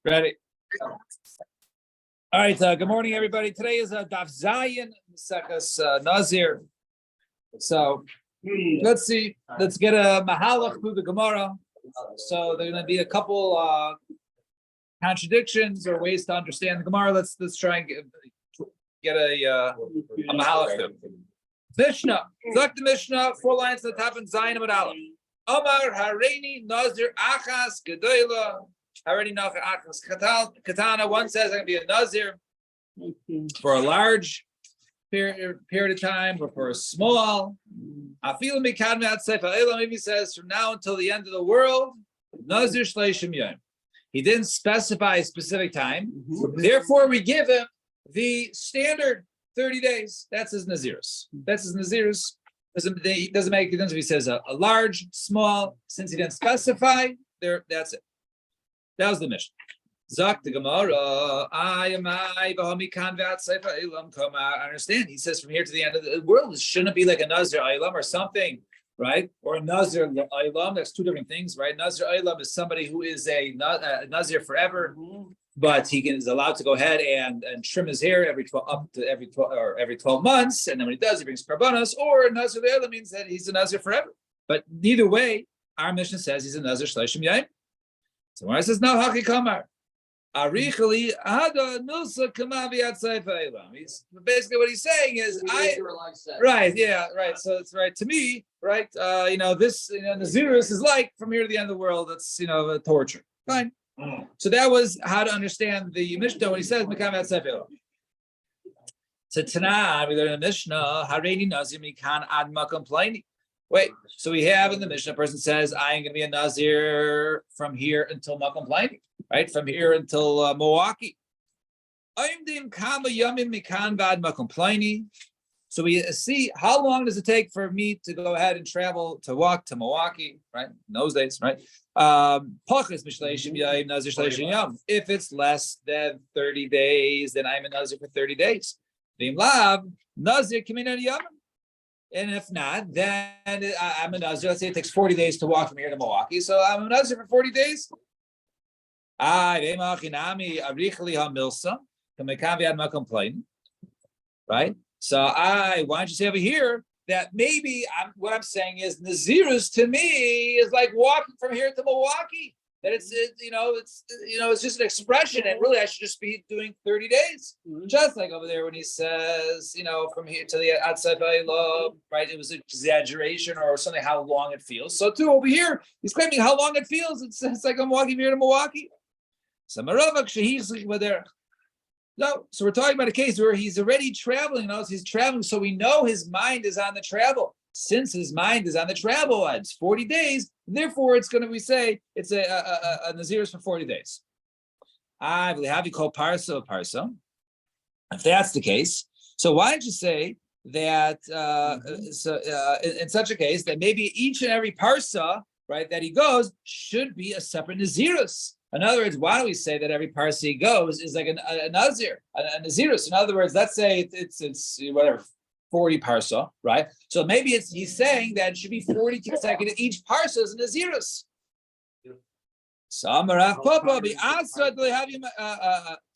Ready? All right. Good morning, everybody. Today is Daf Zayin Maseches Nazir. So let's see. Let's get a mahalach through the Gemara. So there's going to be a couple contradictions or ways to understand the Gemara. Let's try and get a mahalach through. Mishnah. Zok the Mishnah. 4 lines at the top and Zayin Amud Aleph. Omar Hareini Nazir Achas Gedola. Already know Katana. One says I'm going to be a Nazir for a large period of time, or for a small. Maybe says from now until the end of the world. Nazir Shleishim Yom. He didn't specify a specific time. Therefore, we give him the standard 30 days. That's his Nazirus. Doesn't make a difference if he says a large, small. Since he didn't specify, there. That's it. That was the mission. Zak the Gemara. I understand. He says from here to the end of the world, shouldn't it be like a Nazir Eilam or something, right? Or a Nazir Eilam. That's two different things, right? Nazir Eilam is somebody who is a Nazir forever, but he is allowed to go ahead and trim his hair every 12 months, and then when he does, he brings karbanos. Or Nazir Eilam means that he's a Nazir forever. But neither way, our mission says he's a Nazir Shleishim Yom. So when it says no haki kamar, arichali hada nusa kamaviat seifa elam. He's basically what he's saying is right. So it's right to me, right? This Nazirus is like from here to the end of the world. That's a torture. Fine. So that was how to understand the Mishnah when he says mekaviat seifa elam. So Tanah we learn in the Mishnah hareini nazir mikan ad makam plaini. Wait, so we have in the Mishnah, a person says, I am going to be a Nazir from here until Makam Plaini, right? From here until Milwaukee. So we see, how long does it take for me to go ahead and travel to walk to Milwaukee, right? In those days, right? If it's less than 30 days, then I'm a Nazir for 30 days. And if not, then I'm a Nazir. Let's say it takes 40 days to walk from here to Milwaukee. So I'm a Nazir for 40 days. Right? So why don't you say over here that maybe what I'm saying is Nazirus to me is like walking from here to Milwaukee. That it's just an expression, and really I should just be doing 30 days. Just like over there when he says, from here to the outside Eilam, right? It was an exaggeration or something how long it feels. So too over here, he's claiming how long it feels. It's like I'm walking here to Milwaukee. So we're talking about a case where he's already traveling. He's traveling, so we know his mind is on the travel. Since his mind is on the travel, it's 40 days. Therefore, it's going to it's a Nazirus for 40 days. I believe have you called parsa. If that's the case, so why don't you say that? In such a case, that maybe each and every parsa, right, that he goes should be a separate Nazirus. In other words, why don't we say that every parsa he goes is like a Nazir, a Nazirus? In other words, let's say it's whatever. 40 parsa, right? So maybe he's saying that it should be 40 consecutive. Each parsa is a Nazirus.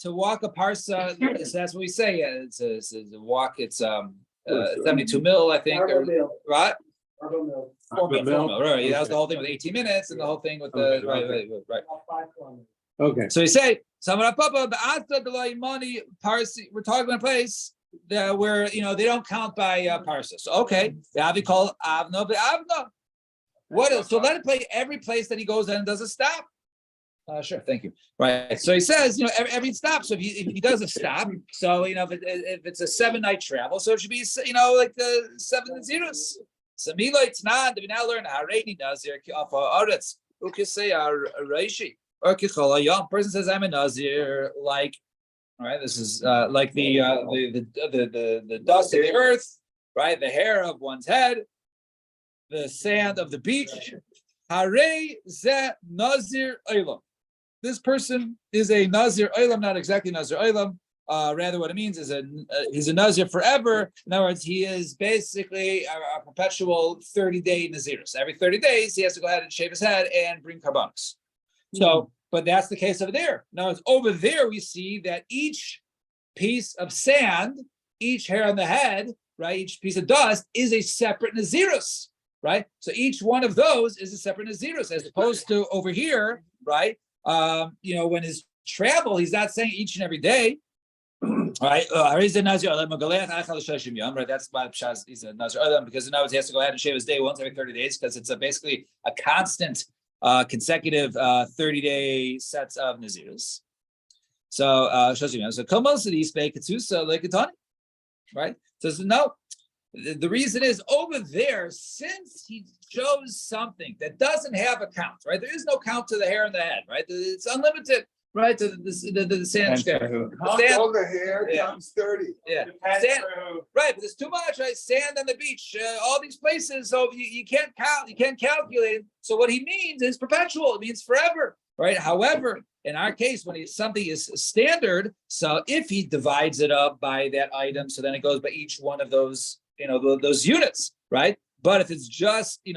To walk a parsa, that's what we say. It's a walk. It's 72 mil, I think, right? 4 mil. Right. That was the whole thing with 18 minutes, and the whole thing with the right. Okay. So you say we're talking about a place where they don't count by parsa. So okay, we call avno be'avno. What else? So let it play every place that he goes in and does a stop. Sure, thank you. Right. So he says, every stop. So if he does a stop, so if it's a 7-night travel, so it should be like the 7 Nazirus. So it's not. We now learn Hareini Nazir Aretz Ukisei Reishi or Kichola. Young person says I'm a Nazir like. All right, this is like the dust of the earth, right? The hair of one's head, the sand of the beach. Harei ze Nazir Eilam. This person is a Nazir Eilam, not exactly Nazir Eilam. Rather, what it means is he's a Nazir forever. In other words, he is basically a perpetual 30-day Nazirus. Every 30 days, he has to go ahead and shave his head and bring karbanos. So. but that's the case over there. Now, it's over there we see that each piece of sand, each hair on the head, right, each piece of dust is a separate Nazirus, right? So each one of those is a separate Nazirus, as opposed to over here, right? When his travel, he's not saying each and every day, right? Right, that's why he's a Nazir because now he has to go ahead and shave his day once every 30 days because it's basically a constant, consecutive 30-day sets of Nazirus. So right? So no, the reason is over there, since he chose something that doesn't have a count, right? There is no count to the hair on the head, right? It's unlimited, right? To the sand hair. All the hair comes 30. Yeah, sand, right? But there's too much, right? Sand on the beach, all these places, so you can't count, you can't calculate it. So what he means is perpetual. It means forever, right? However, in our case, when something is standard, so if he divides it up by that item, so then it goes by each one of those, those units, right? But if it's just, a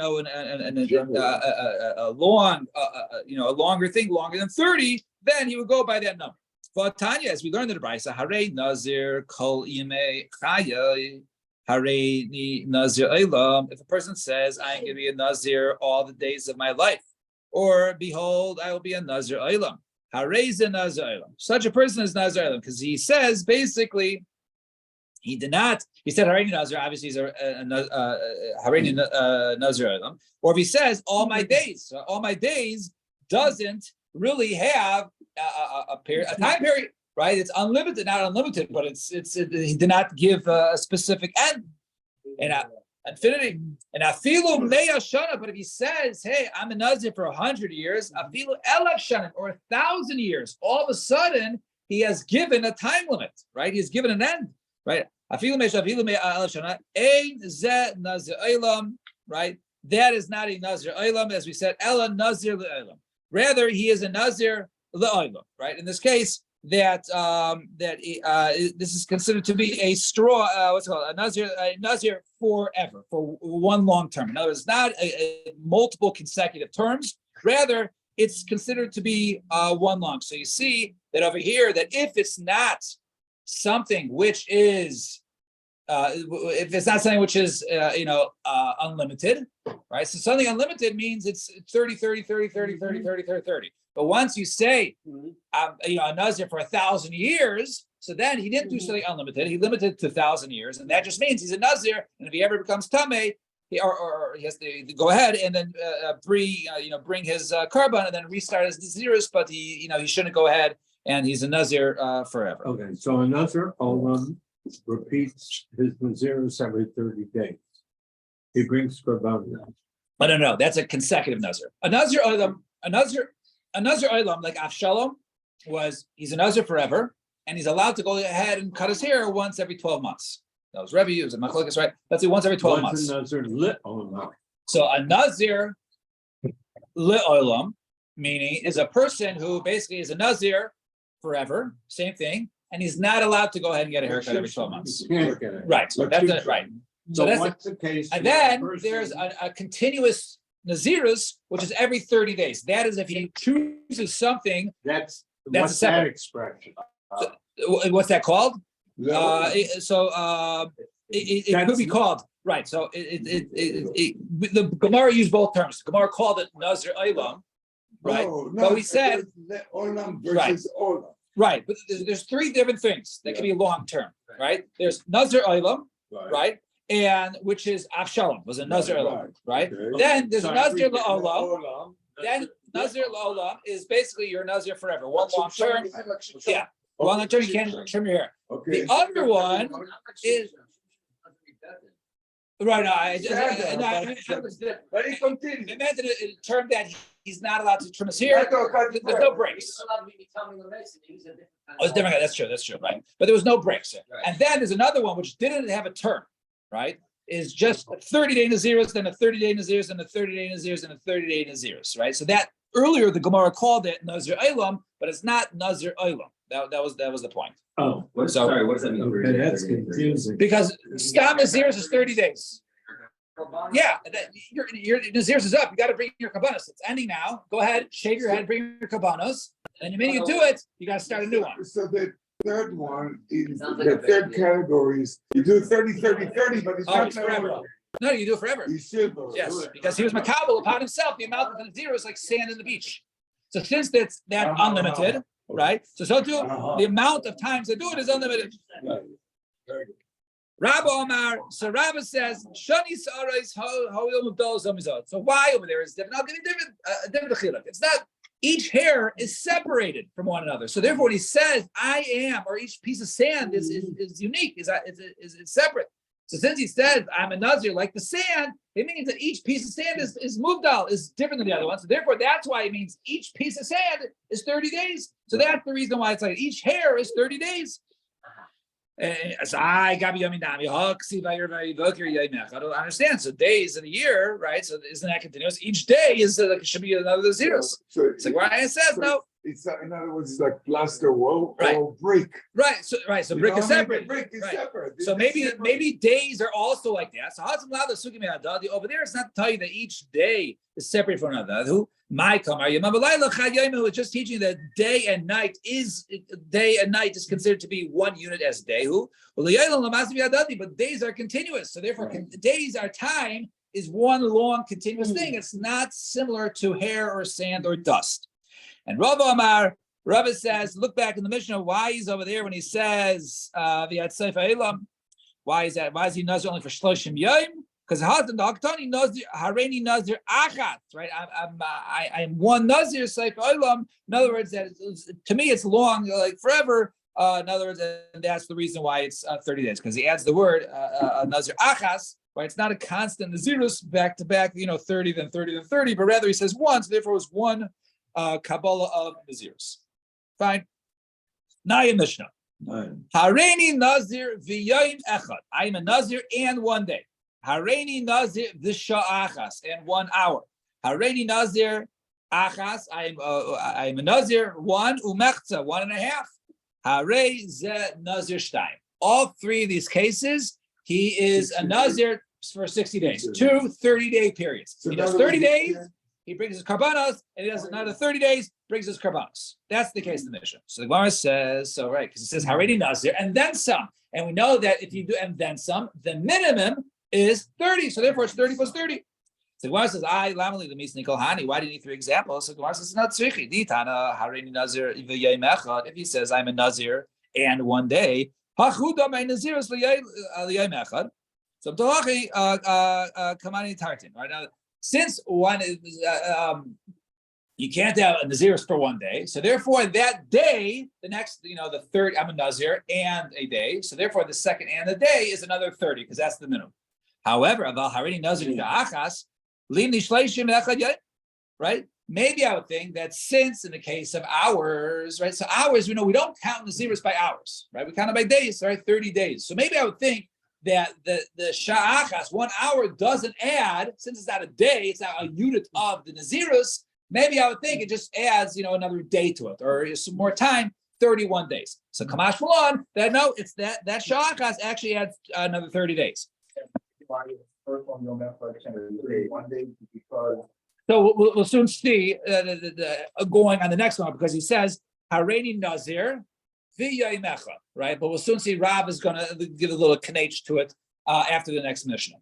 longer thing, longer than 30, then he would go by that number. But Tanya, as we learned in the Brisa, Hare Nazir Kol Ime Chayai Hare Ni Nazir Eilam. If a person says, "I'm going to be a Nazir all the days of my life," or "Behold, I will be a Nazir Eilam," Hareza Nazir Eilam. Such a person is Nazir Eilam because he says basically he did not. He said Hareni Nazir. Obviously, he's Hareni Nazir Eilam. Or if he says all my days, all my days doesn't really have a time period, right? It's unlimited, not unlimited, but he did not give a specific end and infinity. And afilu meya shana, but if he says, "Hey, I'm a Nazir for 100 years," afilu elaf shana, or 1,000 years, all of a sudden he has given a time limit, right? He has given an end, right? Afilu meya elaf shana, ein ze Nazir Eilam, right? That is not a Nazir Eilam, as we said, ela Nazir le'Eilam. Rather, he is a Nazir le'Eilam, right? In this case, this is considered to be a straw. What's it called? A Nazir forever, for one long term. In other words, not a multiple consecutive terms. Rather, it's considered to be one long. So you see that over here, that if it's not something which is unlimited, right? So something unlimited means it's 30, 30, 30, 30, 30, 30, 30, 30. But once you say, a Nazir for 1,000 years, so then he didn't do something unlimited. He limited to 1,000 years, and that just means he's a Nazir. And if he ever becomes Tameh, he has to go ahead and then bring his carbon and then restart his Nazirus. But he shouldn't go ahead and he's a Nazir forever. Okay, so a Nazir Olam repeats his Nazirus every 30 days. He brings carbon. No, that's a consecutive Nazir. A Nazir Olam, like Avshalom, he's a Nazir forever, and he's allowed to go ahead and cut his hair once every 12 months. That was Rebbe used, Machlokes, right? Let's say once every 12 months. A Nazir lit olam. So a Nazir lit olam, meaning is a person who basically is a Nazir forever, same thing, and he's not allowed to go ahead and get a haircut every 12 months. Right, so that's it, right. So that's the case. And then there's a continuous Nazirus, which is every 30 days. That is if he chooses something. That's a separate that expression. What's that called? It could be called, right. So the Gemara used both terms. The Gemara called it Nazir Eilam, right? But we said Olam versus Olam. Right, but there's three different things that can be long term, right? There's Nazir Eilam, right? And which is Avshalom was a Nazir Olam, right? Okay. Then there's Nazir Olam. Then Nazir Olam is basically your Nazir forever, one long term. Yeah, one long term you can't trim your hair. Okay. The other one is right. I meant in a term that he's not allowed to trim his hair. There's no breaks. Oh, it's different. That's true. That's true. Right. But there was no breaks. And then there's another one which didn't have a term. Right, is just 30-day Nazirus, then a 30-day Nazirus, and a 30-day Nazirus, and a 30-day Nazirus, right? So that earlier the Gemara called it Nazir Eilam, but it's not Nazir Eilam. That was the point. Oh, sorry, what does that mean? Okay, that's confusing. Because Stam Nazirus is 30 days. Yeah, your Naziris is up. You got to bring your kabbanos. It's ending now. Go ahead, shave your head, bring your kabbanos, and the minute you do it, you got to start a new one. So the third one, is Sounds like a the big third deal. category is you do 30, 30, 30, but it's Oh, not it's forever. that No, you do it forever. You should. Yes, because he was makabel upon himself. The amount of the Nazir is like sand in the beach. So since that's unlimited, right? So too, the amount of times they do it is unlimited. Rabba Omar, so Rabba says, Shani Sarais Hoyom Abdul Zomizot. So why over there is different? I'll give you a different chiluk. It's not each hair is separated from one another. So therefore, when he says I am, or each piece of sand is unique, is separate. So since he says I'm a Nazir like the sand, it means that each piece of sand is muvdal, is different than the other one. So therefore, that's why it means each piece of sand is 30 days. So that's the reason why it's like each hair is 30 days. So I don't understand. So days in a year, right? So isn't that continuous? Each day is should be another zeros. So It's like why it says no. It's in other words, it's like plaster wall Right. or brick. Right. So You brick know is what I mean? separate. The brick is Right. separate. So maybe days are also like that. So over there, it's not telling you that each day is separate from another. Who my kamar is just teaching that day and night is considered to be one unit as day. Who but days are continuous. So therefore, days are time is one long continuous thing. It's not similar to hair or sand or dust. And Rabba says, look back in the Mishnah, why he's over there when he says, why is that? Why is he nazir only for Shloshim Yom? Because Haktani Nazir, Hareini Nazir Achat, right? I'm one Nazir, Seif Olam. In other words, to me, it's long, like forever. In other words, and that's the reason why it's 30 days, because he adds the word Nazir Achas, right? It's not a constant Nazirus back to back, 30, then 30, then 30, but rather he says one, so therefore it was one Kabbalah of Nazirs. Fine. Naya Mishnah. Hareini Nazir v'yoyim echad. I am a Nazir and one day. Hareini Nazir v'sha'achas and 1 hour. Hareini Nazir achas. I am a Nazir 1 umechza 1.5. Harei ze Nazir shtayim. All three of these cases, he is a Nazir for 60 days. 2 30-day periods. He does 30 days. He brings his karbanos, and he does another 30 days, brings his karbanos. That's the case in the Mishnah. So the Gemara says, so right, because it says Haredi Nazir, and then some. And we know that if you do and then some, the minimum is 30. So therefore it's 30 plus 30. So the Gemara says, lamali the misni kolhani. Why do you need 3 examples? So the Gemara says, not tzrichi. Ditana Haredi Nazir v'yayim echad. If he says I'm a Nazir and one day, hachuda my Nazirus v'yayim echad. So Tohachi kamani tartin. Right now, since one is, you can't have a Nazirus for one day. So therefore that day, the next, the third, I'm a Nazir and a day. So therefore the second and the day is another 30 because that's the minimum. However, right? Maybe I would think that since in the case of hours, right? So hours, we don't count Nazirus by hours, right? We count it by days, right? 30 days. So maybe I would think that the sha'achas, 1 hour doesn't add, since it's not a day, it's not a unit of the Nazirus, maybe I would think it just adds, another day to it, or some more time, 31 days. So Kamash Malon, that no, it's that sha'achas actually adds another 30 days. So we'll soon see going on the next one, because he says, Hareini Nazir, right? But we'll soon see Rab is going to give a little knach to it after the next Mishnah.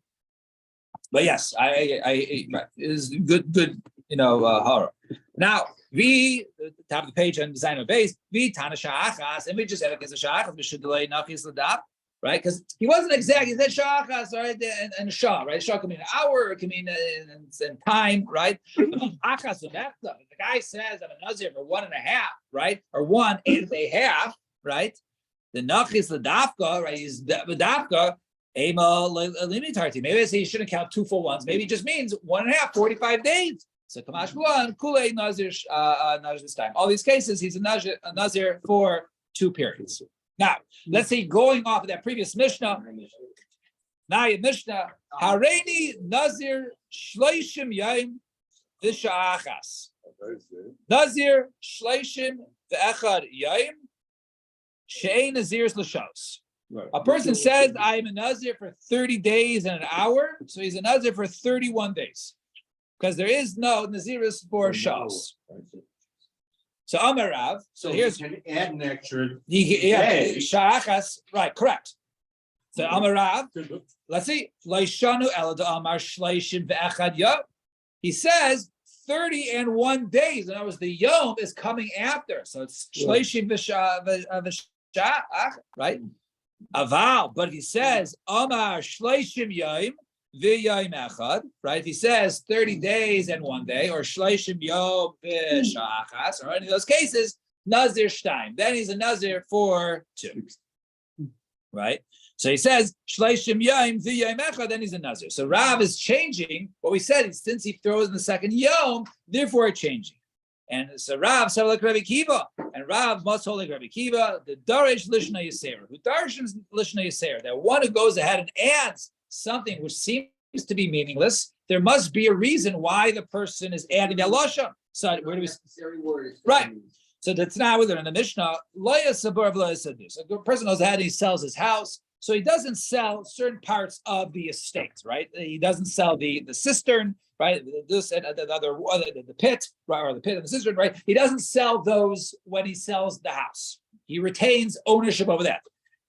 But yes, I is good, horror. Now, top of the page on design of base, Tana Sha'achas, and we just said it as a Sha'achas, we should delay Nachis Ladap, right? Because he wasn't exact, he said Sha'achas, right? And Shah, right? Shah can mean an hour, it can mean in time, right? Achas, the guy says I'm a Nazir for 1.5, right? Or 1.5. Right, the nachis the dafka, right? Is the dafka ema limitarti. Maybe I say you shouldn't count 2 full ones. Maybe it just means 1.5, 45 days. So kamash one kulei nazir nazir this time. All these cases, he's a nazir for 2 periods. Now, let's see, going off of that previous Mishnah. Naya Mishnah Hareini Nazir Shleishim Yaim V'Sha'achas. Nazir Shleishim V'Echad Yaim. She'ein Nazir's l'shos. Right. A person says, I am a Nazir for 30 days and an hour, so he's a Nazir for 31 days. Because there is no Nazirus for Shas. So Amarav, so here's you can add an extra. yeah, Sha'achas, right, correct. So Amarav, let's see, Laishanu Elada Amar Shleishim Ve'echad Yom. He says 30 and 1 days. In other words, the Yom is coming after. So it's Shleishim Ve'echad, right? Aval, but he says Amar Shleishim Yom V'Yom Echad, right? If he says 30 days and 1 day, or Shleishim Yom V'Sha'achas, or any of those cases, Nazir Shtaim. Then he's a Nazir for 2, right? So he says Shleishim Yom V'Yom Echad, then he's a Nazir. So Rav is changing what we said. Since he throws in the second Yom, therefore it's changing. And so Rav said like Rabbi Kiva, and Rav must hold like Rabbi Kiva, the Darish Lishna Yisera, who darshans Lishna Yisera, that one who goes ahead and adds something which seems to be meaningless, there must be a reason why the person is adding that lashon. So where do we? Right. So that's now we learn in the Mishnah. Loya sabur of loya sadus. A person goes ahead and he sells his house, so he doesn't sell certain parts of the estate, right? He doesn't sell the cistern, right? This and the other, the pit, right, or the pit and the cistern, right? He doesn't sell those when he sells the house. He retains ownership over that.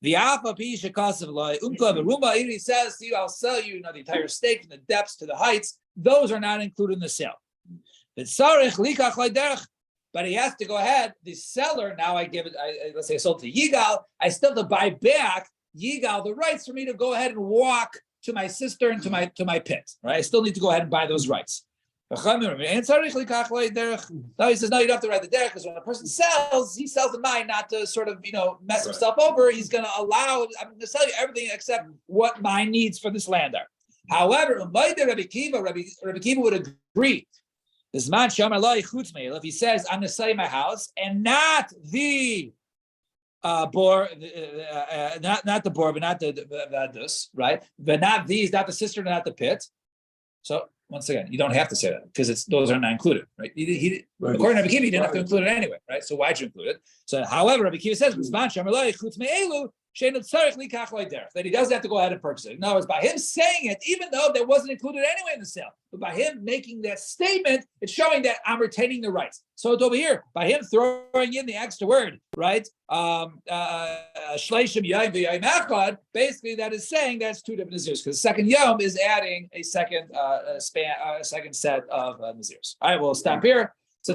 The Alpha Pisha Kasav Lai Umka Rumba, he says to you, I'll sell you, the entire stake from the depths to the heights. Those are not included in the sale. But he has to go ahead. The seller, now I give it, let's say I sold to Yigal, I still have to buy back Yigal the rights for me to go ahead and walk to my cistern, to my pit. Right? I still need to go ahead and buy those rights. No, he says, no, you don't have to write the derech, because when a person sells, he sells in mind not to sort of, mess himself over. He's going to allow, I'm going to sell you everything except what my needs for this land are. However, Rabbi Kiva would agree. If he says, I'm going to sell you my house and not the bor, not the bor, but not the this, right? But not these, not the cistern, not the pit. So once again, you don't have to say that because those are not included, right? According to Rabbi Kiva, you didn't have to include it anyway, right? So why'd you include it? So, however, Rabbi Kiva says that he doesn't have to go ahead and purchase it. In other words, by him saying it, even though that wasn't included anyway in the sale, but by him making that statement, it's showing that I'm retaining the rights. So it's over here, by him throwing in the extra word, right? Shleishim Yom V'Yom Echad, basically that is saying that's 2 different Nazirs, because the second Yom is adding a second second set of Nazirs. All right, we'll stop here. So